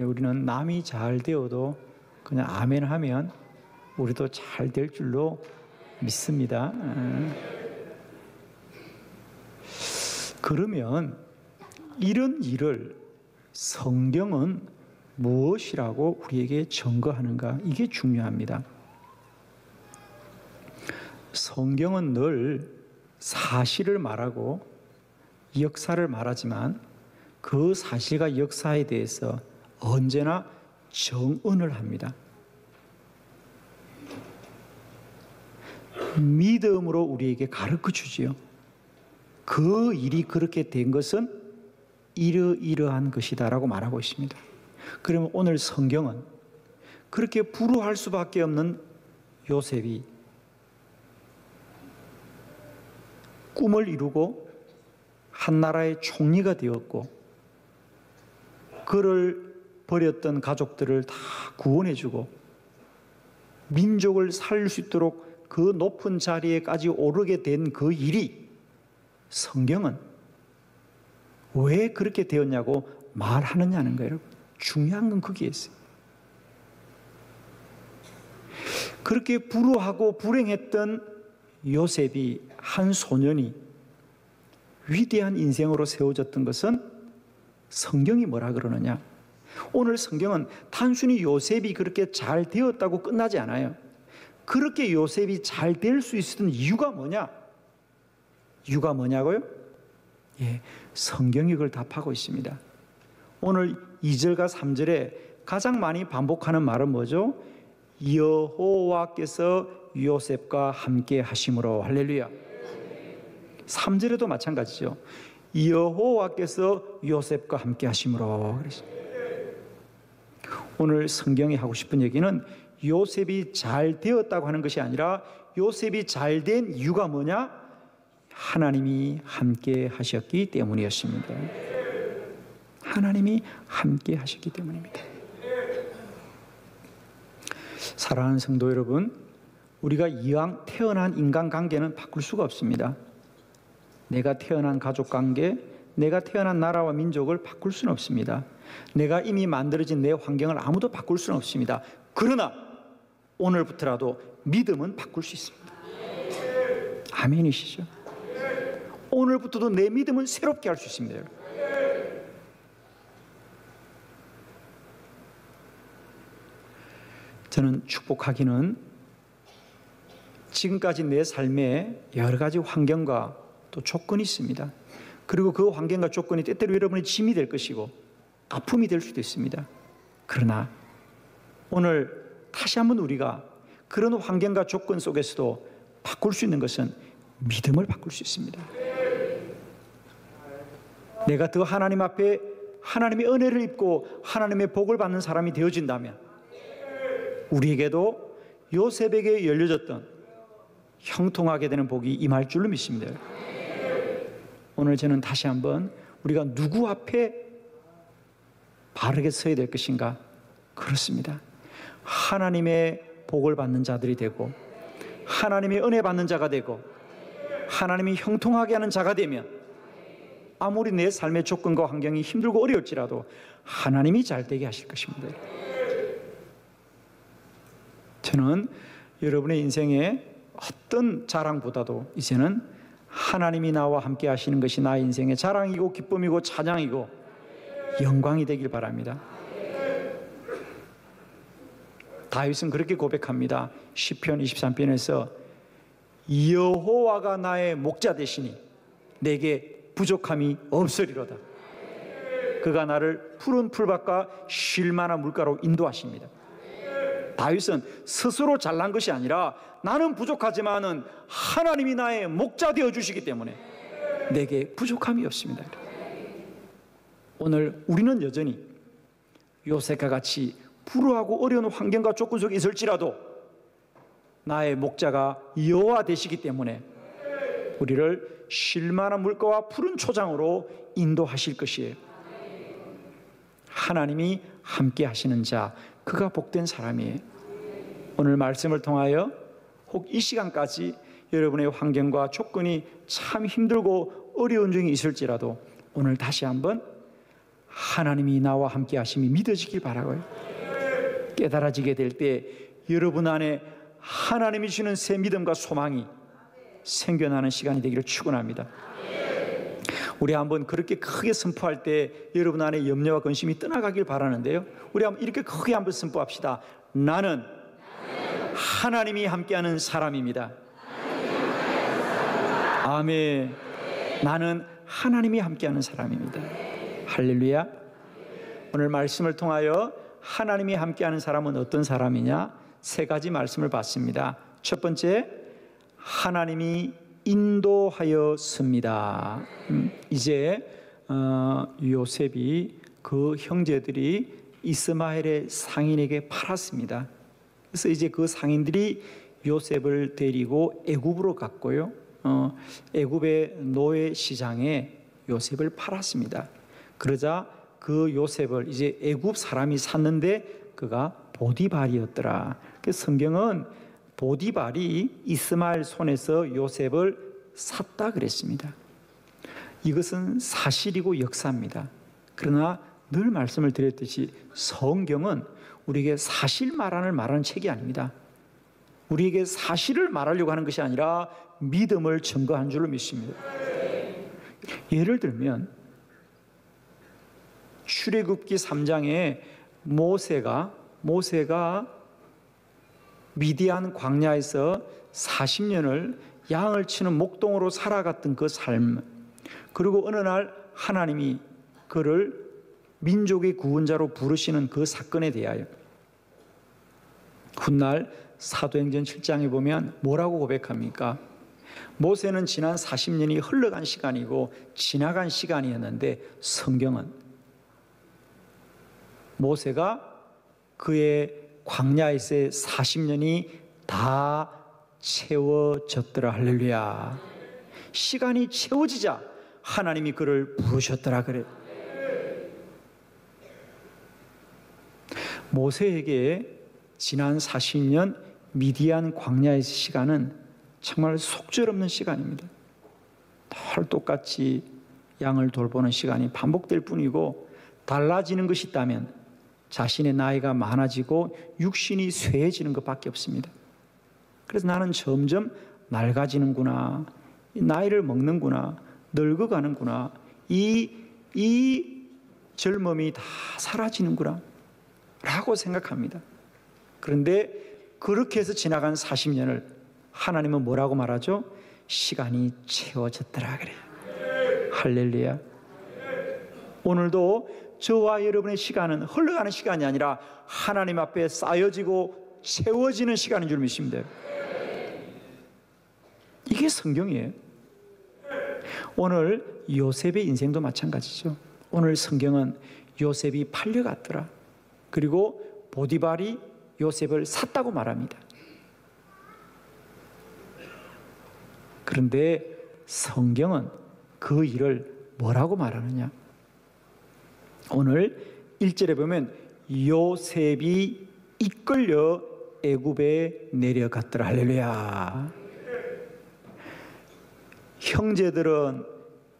우리는 남이 잘 되어도 그냥 아멘 하면 우리도 잘 될 줄로 믿습니다. 그러면 이런 일을 성경은 무엇이라고 우리에게 증거하는가? 이게 중요합니다. 성경은 늘 사실을 말하고 역사를 말하지만 그 사실과 역사에 대해서 언제나 정언을 합니다. 믿음으로 우리에게 가르쳐 주지요. 그 일이 그렇게 된 것은 이러이러한 것이다라고 말하고 있습니다. 그러면 오늘 성경은 그렇게 불우할 수밖에 없는 요셉이 꿈을 이루고 한 나라의 총리가 되었고 그를 버렸던 가족들을 다 구원해주고 민족을 살릴 수 있도록 그 높은 자리에까지 오르게 된 그 일이 성경은 왜 그렇게 되었냐고 말하느냐는 거예요. 여러분. 중요한 건 거기에 있어요. 그렇게 불우하고 불행했던 요셉이 한 소년이 위대한 인생으로 세워졌던 것은 성경이 뭐라 그러느냐? 오늘 성경은 단순히 요셉이 그렇게 잘 되었다고 끝나지 않아요. 그렇게 요셉이 잘 될 수 있었던 이유가 뭐냐? 이유가 뭐냐고요? 예, 성경이 그걸 답하고 있습니다. 오늘 2절과 3절에 가장 많이 반복하는 말은 뭐죠? 여호와께서 요셉과 함께 하심으로. 할렐루야. 3절에도 마찬가지죠. 여호와께서 요셉과 함께 하심으로. 오늘 성경이 하고 싶은 얘기는 요셉이 잘 되었다고 하는 것이 아니라 요셉이 잘 된 이유가 뭐냐? 하나님이 함께 하셨기 때문이었습니다. 하나님이 함께 하셨기 때문입니다. 사랑하는 성도 여러분, 우리가 이왕 태어난 인간관계는 바꿀 수가 없습니다. 내가 태어난 가족관계, 내가 태어난 나라와 민족을 바꿀 수는 없습니다. 내가 이미 만들어진 내 환경을 아무도 바꿀 수는 없습니다. 그러나 오늘부터라도 믿음은 바꿀 수 있습니다. 아멘이시죠? 오늘부터도 내 믿음을 새롭게 할 수 있습니다. 저는 축복하기는 지금까지 내 삶에 여러 가지 환경과 또 조건이 있습니다. 그리고 그 환경과 조건이 때때로 여러분의 짐이 될 것이고 아픔이 될 수도 있습니다. 그러나 오늘 다시 한번 우리가 그런 환경과 조건 속에서도 바꿀 수 있는 것은 믿음을 바꿀 수 있습니다. 내가 더 하나님 앞에 하나님의 은혜를 입고 하나님의 복을 받는 사람이 되어진다면 우리에게도 요셉에게 열려졌던 형통하게 되는 복이 임할 줄로 믿습니다. 오늘 저는 다시 한번 우리가 누구 앞에 바르게 서야 될 것인가? 그렇습니다. 하나님의 복을 받는 자들이 되고 하나님의 은혜 받는 자가 되고 하나님이 형통하게 하는 자가 되면 아무리 내 삶의 조건과 환경이 힘들고 어려울지라도 하나님이 잘 되게 하실 것입니다. 저는 여러분의 인생에 어떤 자랑보다도 이제는 하나님이 나와 함께 하시는 것이 나의 인생의 자랑이고 기쁨이고 찬양이고 영광이 되길 바랍니다. 다윗은 그렇게 고백합니다. 시편 23편에서 여호와가 나의 목자 되시니 내게 부족함이 없으리로다. 그가 나를 푸른 풀밭과 쉴 만한 물가로 인도하십니다. 다윗은 스스로 잘난 것이 아니라 나는 부족하지만은 하나님이 나의 목자 되어 주시기 때문에 내게 부족함이 없습니다. 오늘 우리는 여전히 요셉과 같이 불우하고 어려운 환경과 조건 속에 있을지라도 나의 목자가 여호와 되시기 때문에 우리를 쉴 만한 물가와 푸른 초장으로 인도하실 것이에요. 하나님이 함께 하시는 자, 그가 복된 사람이에요. 오늘 말씀을 통하여 혹 이 시간까지 여러분의 환경과 조건이 참 힘들고 어려운 중에 있을지라도 오늘 다시 한번 하나님이 나와 함께 하심이 믿어지길 바라고요. 깨달아지게 될 때 여러분 안에 하나님이 주는 새 믿음과 소망이 생겨나는 시간이 되기를 축원합니다. 우리 한번 그렇게 크게 선포할 때 여러분 안에 염려와 근심이 떠나가길 바라는데요, 우리 한번 이렇게 크게 한번 선포합시다. 나는 하나님이 함께하는 사람입니다. 아멘. 나는 하나님이 함께하는 사람입니다. 할렐루야. 오늘 말씀을 통하여 하나님이 함께하는 사람은 어떤 사람이냐? 세 가지 말씀을 봤습니다. 첫 번째, 하나님이 인도하였습니다. 이제 요셉이 그 형제들이 이스마엘의 상인에게 팔았습니다. 그래서 이제 그 상인들이 요셉을 데리고 애굽으로 갔고요, 애굽의 노예 시장에 요셉을 팔았습니다. 그러자 그 요셉을 이제 애굽 사람이 샀는데 그가 보디발이었더라. 그래서 성경은 보디발이 이스마엘 손에서 요셉을 샀다 그랬습니다. 이것은 사실이고 역사입니다. 그러나 늘 말씀을 드렸듯이 성경은 우리에게 사실 말하는 책이 아닙니다. 우리에게 사실을 말하려고 하는 것이 아니라 믿음을 증거한 줄로 믿습니다. 예를 들면 출애굽기 3장에 모세가 미디안 광야에서 40년을 양을 치는 목동으로 살아갔던 그 삶, 그리고 어느 날 하나님이 그를 민족의 구원자로 부르시는 그 사건에 대하여 훗날 사도행전 7장에 보면 뭐라고 고백합니까? 모세는 지난 40년이 흘러간 시간이고 지나간 시간이었는데 성경은 모세가 그의 광야에서의 40년이 다 채워졌더라. 할렐루야. 시간이 채워지자 하나님이 그를 부르셨더라 그래. 모세에게 지난 40년 미디안 광야의 시간은 정말 속절없는 시간입니다. 늘 똑같이 양을 돌보는 시간이 반복될 뿐이고, 달라지는 것이 있다면 자신의 나이가 많아지고 육신이 쇠해지는 것밖에 없습니다. 그래서 나는 점점 낡아지는구나, 나이를 먹는구나, 늙어가는구나, 이 젊음이 다 사라지는구나 라고 생각합니다. 그런데 그렇게 해서 지나간 40년을 하나님은 뭐라고 말하죠? 시간이 채워졌더라 그래요. 할렐루야. 오늘도 저와 여러분의 시간은 흘러가는 시간이 아니라 하나님 앞에 쌓여지고 채워지는 시간인 줄 믿습니다. 이게 성경이에요. 오늘 요셉의 인생도 마찬가지죠. 오늘 성경은 요셉이 팔려갔더라, 그리고 보디발이 요셉을 샀다고 말합니다. 그런데 성경은 그 일을 뭐라고 말하느냐? 오늘 1절에 보면 요셉이 이끌려 애굽에 내려갔더라. 할렐루야. 형제들은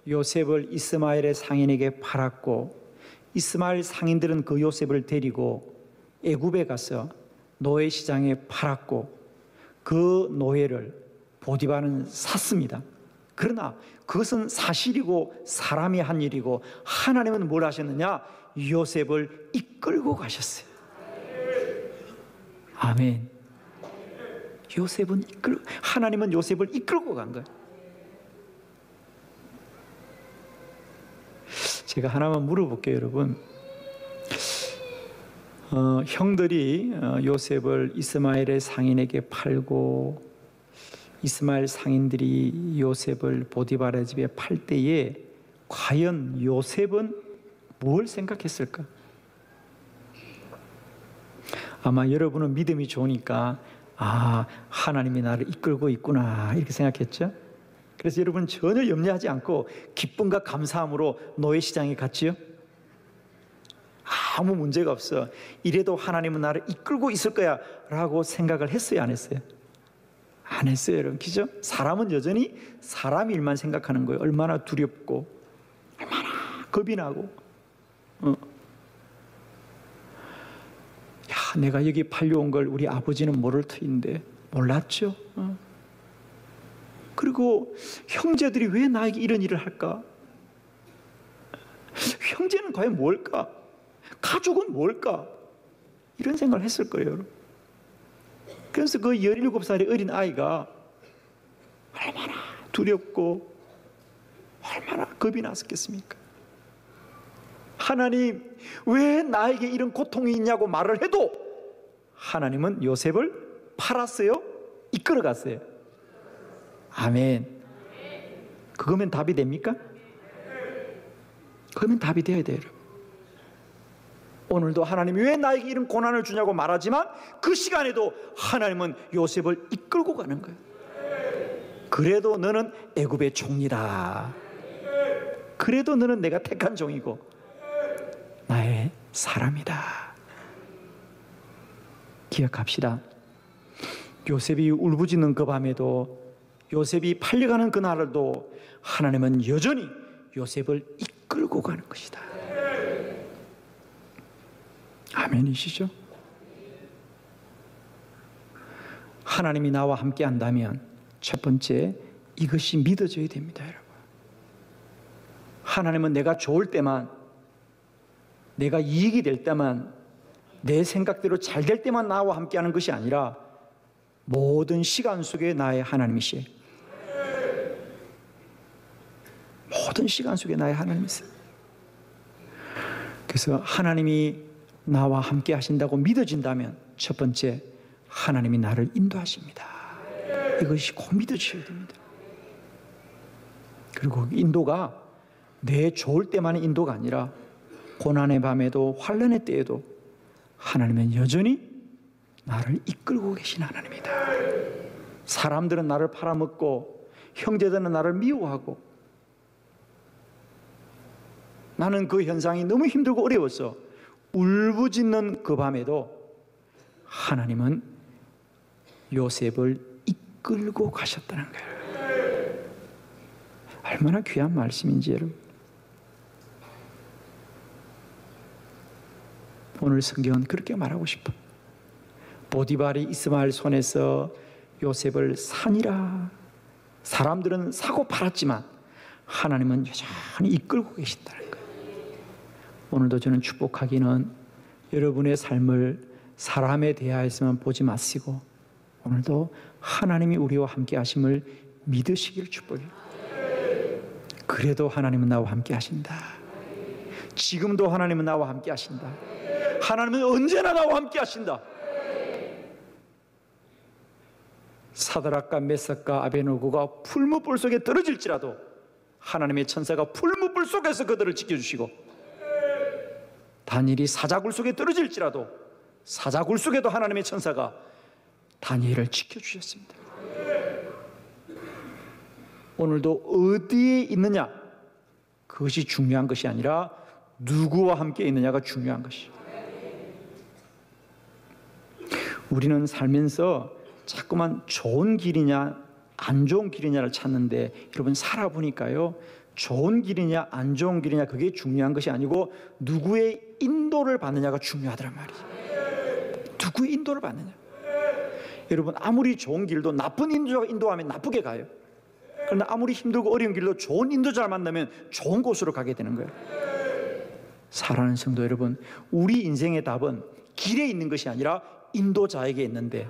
요셉을 이스마엘의 상인에게 팔았고, 이스마엘 상인들은 그 요셉을 데리고 애굽에 가서 노예 시장에 팔았고, 그 노예를 보디발은 샀습니다. 그러나 그것은 사실이고 사람이 한 일이고, 하나님은 뭘 하셨느냐? 요셉을 이끌고 가셨어요. 아멘. 하나님은 요셉을 이끌고 간 거예요. 제가 하나만 물어볼게요, 여러분. 형들이 요셉을 이스마엘의 상인에게 팔고, 이스마엘 상인들이 요셉을 보디발의 집에 팔 때에 과연 요셉은 뭘 생각했을까? 아마 여러분은 믿음이 좋으니까 하나님이 나를 이끌고 있구나 이렇게 생각했죠. 그래서 여러분 전혀 염려하지 않고 기쁨과 감사함으로 노예시장에 갔지요. 아무 문제가 없어. 이래도 하나님은 나를 이끌고 있을 거야 라고 생각을 했어요, 안 했어요? 안 했어요, 여러분. 그죠? 사람은 여전히 사람 일만 생각하는 거예요. 얼마나 두렵고 얼마나 겁이 나고. 야, 내가 여기 팔려온 걸 우리 아버지는 모를 터인데 몰랐죠. 그리고 형제들이 왜 나에게 이런 일을 할까? 형제는 과연 뭘까? 가족은 뭘까? 이런 생각을 했을 거예요. 그래서 그 17살의 어린 아이가 얼마나 두렵고 얼마나 겁이 났었겠습니까? 하나님, 왜 나에게 이런 고통이 있냐고 말을 해도 하나님은 요셉을 팔았어요? 이끌어갔어요? 아멘. 그거면 답이 됩니까? 그러면 답이 되어야 돼요. 오늘도 하나님이 왜 나에게 이런 고난을 주냐고 말하지만 그 시간에도 하나님은 요셉을 이끌고 가는 거예요. 그래도 너는 애굽의 종이다. 그래도 너는 내가 택한 종이고 나의 사람이다. 기억합시다. 요셉이 울부짖는 그 밤에도, 요셉이 팔려가는 그날도 하나님은 여전히 요셉을 이끌고 가는 것이다. 아멘이시죠? 하나님이 나와 함께 한다면 첫 번째, 이것이 믿어져야 됩니다, 여러분. 하나님은 내가 좋을 때만, 내가 이익이 될 때만, 내 생각대로 잘 될 때만 나와 함께 하는 것이 아니라 모든 시간 속에 나의 하나님이시에요. 모든 시간 속에 나의 하나님이세요. 그래서 하나님이 나와 함께 하신다고 믿어진다면 첫 번째, 하나님이 나를 인도하십니다. 이것이 꼭 믿어지셔야 됩니다. 그리고 인도가 내 좋을 때만의 인도가 아니라 고난의 밤에도 환난의 때에도 하나님은 여전히 나를 이끌고 계신 하나님이다. 사람들은 나를 팔아먹고 형제들은 나를 미워하고 나는 그 현상이 너무 힘들고 어려워서 울부짖는 그 밤에도 하나님은 요셉을 이끌고 가셨다는 거예요. 얼마나 귀한 말씀인지 여러분. 오늘 성경은 그렇게 말하고 싶어. 보디발이 이스마엘 손에서 요셉을 산이라, 사람들은 사고 팔았지만 하나님은 여전히 이끌고 계신다는 거예요. 오늘도 저는 축복하기는 여러분의 삶을 사람에 대하여서만 보지 마시고 오늘도 하나님이 우리와 함께 하심을 믿으시기를 축복해요. 그래도 하나님은 나와 함께 하신다. 지금도 하나님은 나와 함께 하신다. 하나님은 언제나 나와 함께 하신다. 사드락과 메삭과 아베노고가 풀무불 속에 떨어질지라도 하나님의 천사가 풀무불 속에서 그들을 지켜주시고, 다니엘이 사자굴 속에 떨어질지라도 사자굴 속에도 하나님의 천사가 다니엘을 지켜주셨습니다. 오늘도 어디에 있느냐, 그것이 중요한 것이 아니라 누구와 함께 있느냐가 중요한 것이죠. 우리는 살면서 자꾸만 좋은 길이냐 안 좋은 길이냐를 찾는데, 여러분 살아보니까요, 좋은 길이냐 안 좋은 길이냐 그게 중요한 것이 아니고 누구의 인도를 받느냐가 중요하더란 말이죠. 누구의 인도를 받느냐. 여러분 아무리 좋은 길도 나쁜 인도자가 인도하면 나쁘게 가요. 그런데 아무리 힘들고 어려운 길도 좋은 인도자를 만나면 좋은 곳으로 가게 되는 거예요. 사랑하는 성도 여러분, 우리 인생의 답은 길에 있는 것이 아니라 인도자에게 있는데,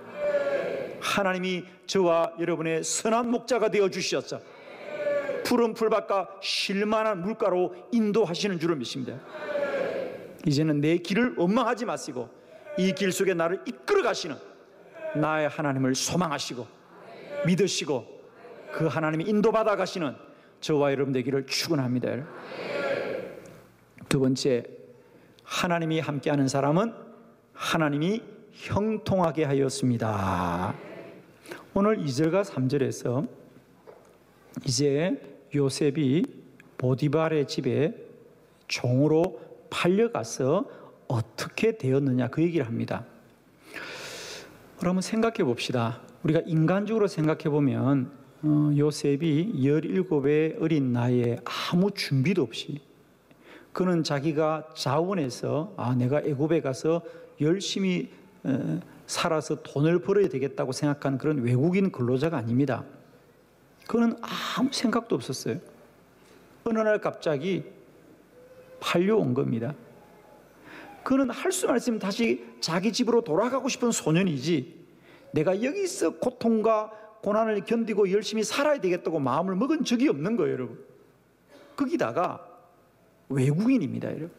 하나님이 저와 여러분의 선한 목자가 되어 주셨어. 푸른 풀밭과 쉴만한 물가로 인도하시는 줄을 믿습니다. 이제는 내 길을 원망하지 마시고 이 길 속에 나를 이끌어 가시는 나의 하나님을 소망하시고 믿으시고 그 하나님이 인도받아 가시는 저와 여러분 되기를 축원합니다. 두 번째, 하나님이 함께하는 사람은 하나님이 형통하게 하였습니다. 오늘 2절과 3절에서 이제 요셉이 보디발의 집에 종으로 팔려가서 어떻게 되었느냐 그 얘기를 합니다. 그러면 생각해 봅시다. 우리가 인간적으로 생각해 보면 요셉이 17의 어린 나이에 아무 준비도 없이 그는 자기가 자원해서 내가 애굽에 가서 열심히 살아서 돈을 벌어야 되겠다고 생각한 그런 외국인 근로자가 아닙니다. 그는 아무 생각도 없었어요. 어느 날 갑자기 팔려온 겁니다. 그는 할 수만 있으면 다시 자기 집으로 돌아가고 싶은 소년이지, 내가 여기서 고통과 고난을 견디고 열심히 살아야 되겠다고 마음을 먹은 적이 없는 거예요, 여러분. 거기다가 외국인입니다, 여러분.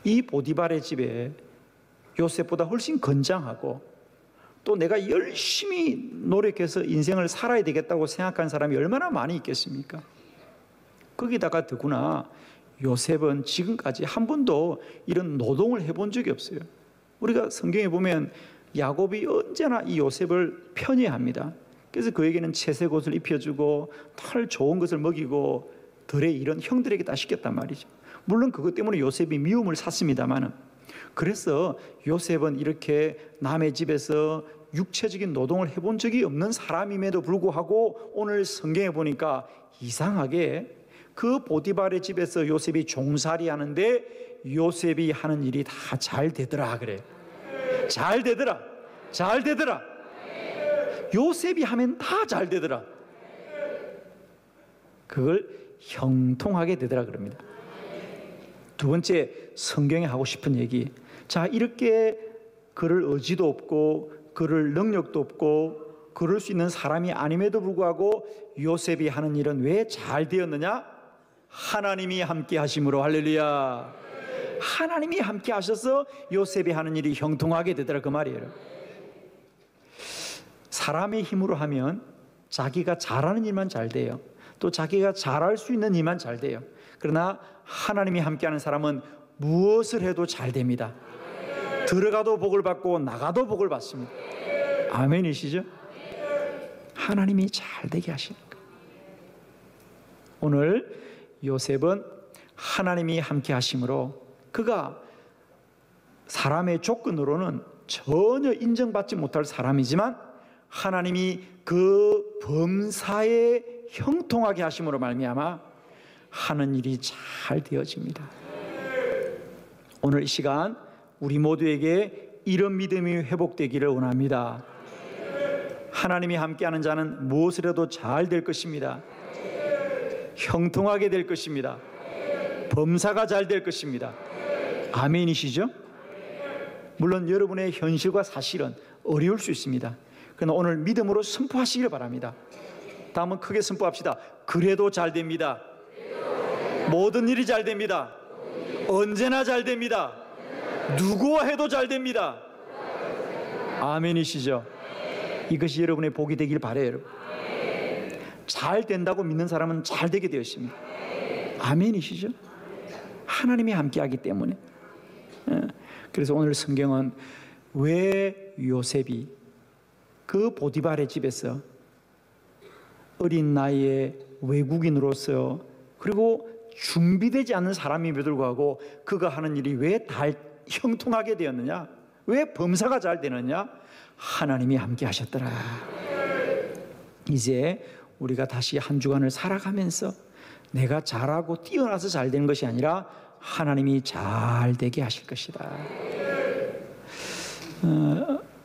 이 보디발의 집에 요셉보다 훨씬 건장하고 또 내가 열심히 노력해서 인생을 살아야 되겠다고 생각한 사람이 얼마나 많이 있겠습니까? 거기다가 더구나 요셉은 지금까지 한 번도 이런 노동을 해본 적이 없어요. 우리가 성경에 보면 야곱이 언제나 이 요셉을 편애합니다. 그래서 그에게는 채색 옷을 입혀주고 털 좋은 것을 먹이고 들의 일은 형들에게 다 시켰단 말이죠. 물론 그것 때문에 요셉이 미움을 샀습니다만, 그래서 요셉은 이렇게 남의 집에서 육체적인 노동을 해본 적이 없는 사람임에도 불구하고 오늘 성경에 보니까 이상하게 그 보디발의 집에서 요셉이 종살이 하는데 요셉이 하는 일이 다 잘 되더라 그래. 잘 되더라. 잘 되더라. 요셉이 하면 다 잘 되더라. 그걸 형통하게 되더라 그럽니다. 두 번째, 성경에 하고 싶은 얘기. 자, 이렇게 그럴 의지도 없고 그럴 능력도 없고 그럴 수 있는 사람이 아님에도 불구하고 요셉이 하는 일은 왜 잘 되었느냐? 하나님이 함께 하심으로. 할렐루야. 하나님이 함께 하셔서 요셉이 하는 일이 형통하게 되더라 그 말이에요. 사람의 힘으로 하면 자기가 잘하는 일만 잘 돼요. 또 자기가 잘할 수 있는 일만 잘 돼요. 그러나 하나님이 함께하는 사람은 무엇을 해도 잘 됩니다. 들어가도 복을 받고 나가도 복을 받습니다. 아멘이시죠? 하나님이 잘 되게 하시는 거예요. 오늘 요셉은 하나님이 함께 하심으로 그가 사람의 조건으로는 전혀 인정받지 못할 사람이지만 하나님이 그 범사에 형통하게 하심으로 말미암아 하는 일이 잘 되어집니다. 오늘 이 시간 우리 모두에게 이런 믿음이 회복되기를 원합니다. 하나님이 함께하는 자는 무엇을 해도 잘 될 것입니다. 형통하게 될 것입니다. 범사가 잘 될 것입니다. 아멘이시죠? 물론 여러분의 현실과 사실은 어려울 수 있습니다. 그러나 오늘 믿음으로 선포하시길 바랍니다. 다음은 크게 선포합시다. 그래도 잘 됩니다. 모든 일이 잘 됩니다. 언제나 잘 됩니다. 누구와 해도 잘 됩니다. 아멘이시죠? 이것이 여러분의 복이 되길 바라요, 여러분. 잘 된다고 믿는 사람은 잘 되게 되어 있습니다. 아멘이시죠? 하나님이 함께하기 때문에. 그래서 오늘 성경은 왜 요셉이 그 보디발의 집에서 어린 나이에 외국인으로서 그리고 준비되지 않는 사람임에도 불구하고 그가 하는 일이 왜 다 형통하게 되었느냐? 왜 범사가 잘 되느냐? 하나님이 함께 하셨더라. 이제 우리가 다시 한 주간을 살아가면서 내가 잘하고 뛰어나서 잘 되는 것이 아니라 하나님이 잘 되게 하실 것이다.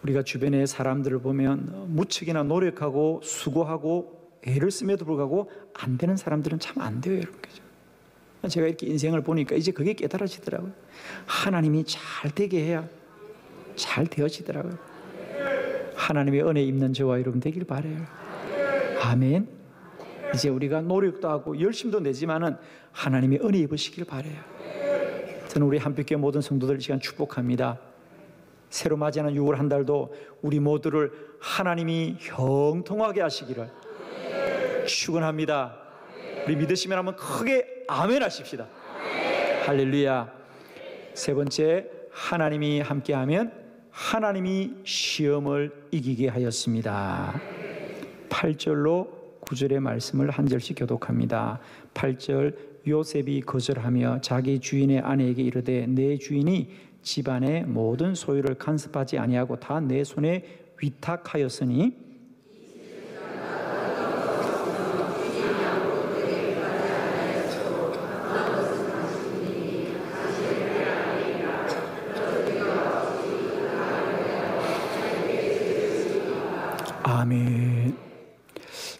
우리가 주변의 사람들을 보면 무척이나 노력하고 수고하고 애를 씀에도 불구하고 안 되는 사람들은 참 안 돼요, 여러분. 제가 이렇게 인생을 보니까 이제 그게 깨달아지더라고요. 하나님이 잘 되게 해야 잘 되어지더라고요. 하나님의 은혜 입는 저와 여러분 되길 바라요. 아멘. 이제 우리가 노력도 하고 열심도 내지만은 하나님의 은혜 입으시길 바라요. 저는 우리 한빛교회 모든 성도들 이 시간 축복합니다. 새로 맞이하는 6월 한 달도 우리 모두를 하나님이 형통하게 하시기를 축원합니다. 우리 믿으시면 한번 크게 아멘 하십시다. 할렐루야. 세 번째, 하나님이 함께하면 하나님이 시험을 이기게 하였습니다. 8절로 9절의 말씀을 한 절씩 교독합니다. 8절, 요셉이 거절하며 자기 주인의 아내에게 이르되 내 주인이 집안의 모든 소유를 간섭하지 아니하고 다 내 손에 위탁하였으니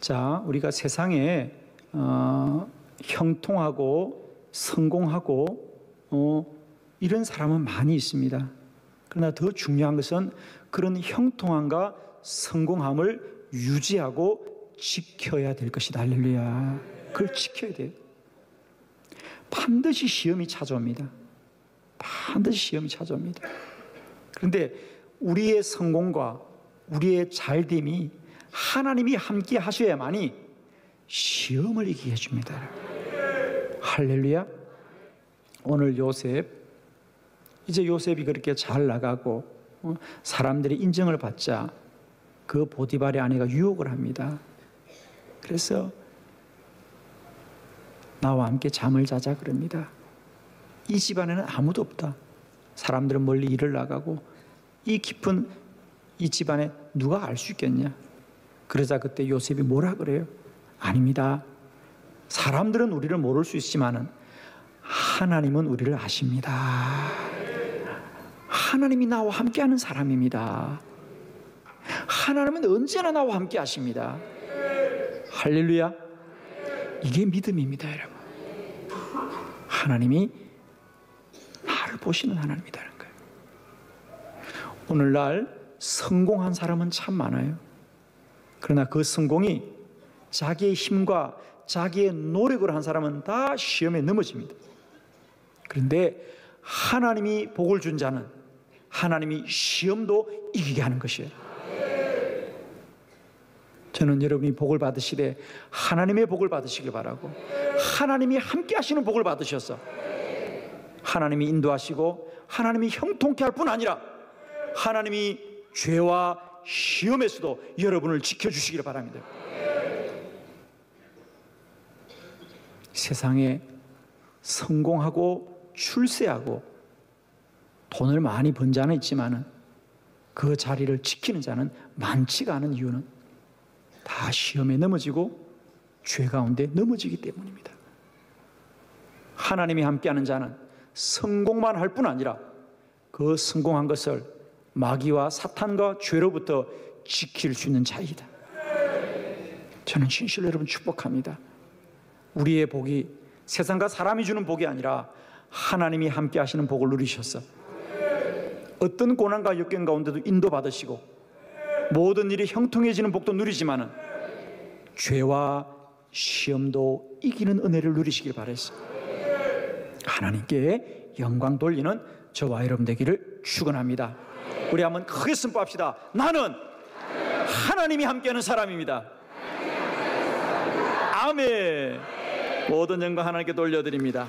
자, 우리가 세상에 형통하고 성공하고 이런 사람은 많이 있습니다. 그러나 더 중요한 것은 그런 형통함과 성공함을 유지하고 지켜야 될 것이다. 할렐루야. 그걸 지켜야 돼요. 반드시 시험이 찾아옵니다. 반드시 시험이 찾아옵니다. 그런데 우리의 성공과 우리의 잘됨이 하나님이 함께 하셔야만이 시험을 이기게 해줍니다. 할렐루야. 오늘 요셉, 이제 요셉이 그렇게 잘 나가고 사람들이 인정을 받자 그 보디발의 아내가 유혹을 합니다. 그래서 나와 함께 잠을 자자 그럽니다. 이 집안에는 아무도 없다. 사람들은 멀리 일을 나가고 이 깊은 이 집안에 누가 알 수 있겠냐. 그러자 그때 요셉이 뭐라 그래요? 아닙니다. 사람들은 우리를 모를 수 있지만은 하나님은 우리를 아십니다. 하나님이 나와 함께하는 사람입니다. 하나님은 언제나 나와 함께 하십니다. 할렐루야. 이게 믿음입니다, 여러분. 하나님이 나를 보시는 하나님이라는 거예요. 오늘날 성공한 사람은 참 많아요. 그러나 그 성공이 자기의 힘과 자기의 노력으로 한 사람은 다 시험에 넘어집니다. 그런데 하나님이 복을 준 자는 하나님이 시험도 이기게 하는 것이에요. 저는 여러분이 복을 받으시되 하나님의 복을 받으시길 바라고, 하나님이 함께 하시는 복을 받으셔서 하나님이 인도하시고 하나님이 형통케 할 뿐 아니라 하나님이 죄와 시험에서도 여러분을 지켜주시기를 바랍니다. 세상에 성공하고 출세하고 돈을 많이 번 자는 있지만은 그 자리를 지키는 자는 많지가 않은 이유는 다 시험에 넘어지고 죄 가운데 넘어지기 때문입니다. 하나님이 함께하는 자는 성공만 할 뿐 아니라 그 성공한 것을 마귀와 사탄과 죄로부터 지킬 수 있는 자이다. 저는 진실로 여러분 축복합니다. 우리의 복이 세상과 사람이 주는 복이 아니라 하나님이 함께 하시는 복을 누리셔서 어떤 고난과 역경 가운데도 인도받으시고 모든 일이 형통해지는 복도 누리지만은 죄와 시험도 이기는 은혜를 누리시길 바라서 하나님께 영광 돌리는 저와 여러분 되기를 축원합니다. 우리 한번 크게 선포합시다. 나는 하나님이 함께하는 사람입니다. 아멘. 모든 영광 하나님께 돌려드립니다.